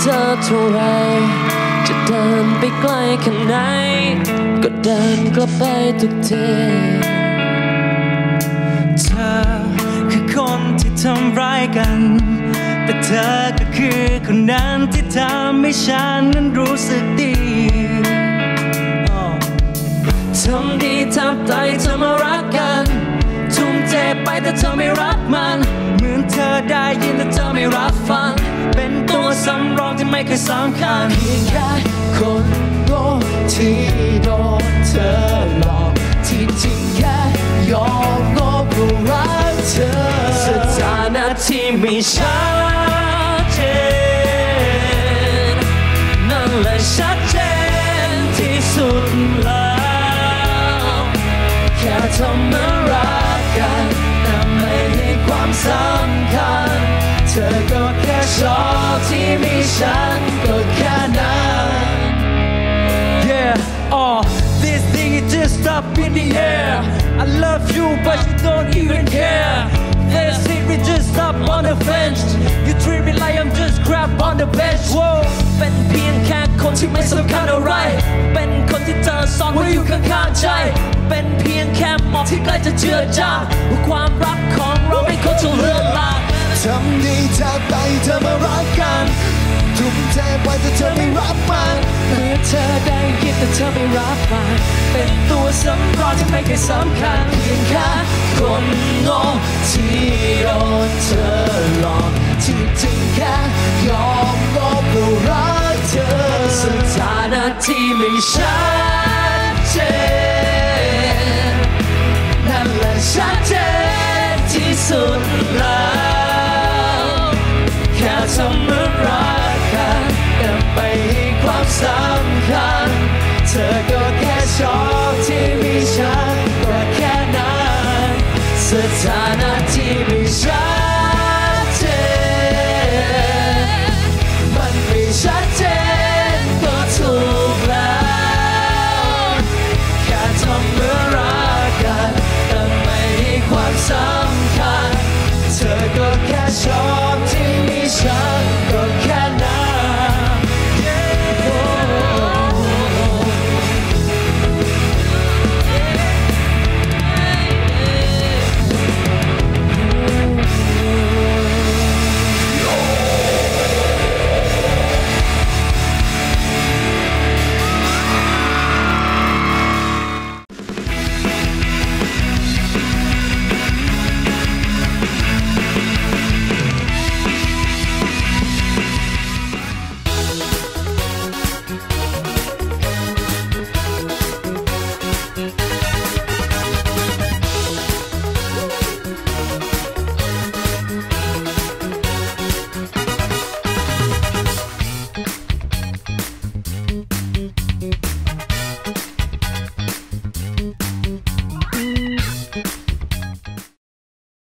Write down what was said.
เธอเท่าไรจะเดินไปไกลแค่ไหนก็เดินกลับไปทุกทีเธอคือคนที่ทำร้ายกันแต่เธอก็คือคนนั้นที่ทำให้ฉันนั้นรู้สึกดีทำดีทำใจเธอมารักกันทุ่มเทไปแต่เธอไม่รักมันเหมือนเธอได้ยินแต่เธอไม่รับฟังเป็นตัวสำรองที่ไม่เคยสำคัญเพียงแค่คนโง่ที่โดนเธอหลอกที่จริงแค่ยอมโง่เพราะรักเธอสถานะที่ไม่ชัดเจนนั่นแหละชัดเจนที่สุดแล้วแค่เธอมารักกันแต่ไม่ให้ความสำคัญเธอก็แค่ชอบที่มีฉันก็แค่นั้น Yeah this thing is just up in the air I love you but you don't even care This thing is just up on the fence You treat me like I'm just crap on the bench Whoa เป็นเพียงแค่คนที่ไม่สำคัญอะไรเป็นคนที่เธอซ่อนไว้อยู่ข้างๆใจเป็นเพียงแค่หมอกที่ใกล้จะเจือจางความรักของเราไม่ควรจะเลือนลางทำดีแทบตายเธอมารักกันทุ่มเทไปแต่เธอไม่รับมันเมื่อเธอได้ยินแต่เธอไม่รับมันเป็นตัวสำรองที่ไม่เคยสำคัญเพียงแค่คนโง่ที่โดนเธอหลอกที่จริงแค่ยอมโง่เพราะรักเธอสถานะที่ไม่ชัดเจนนั่นแหละชัดเจ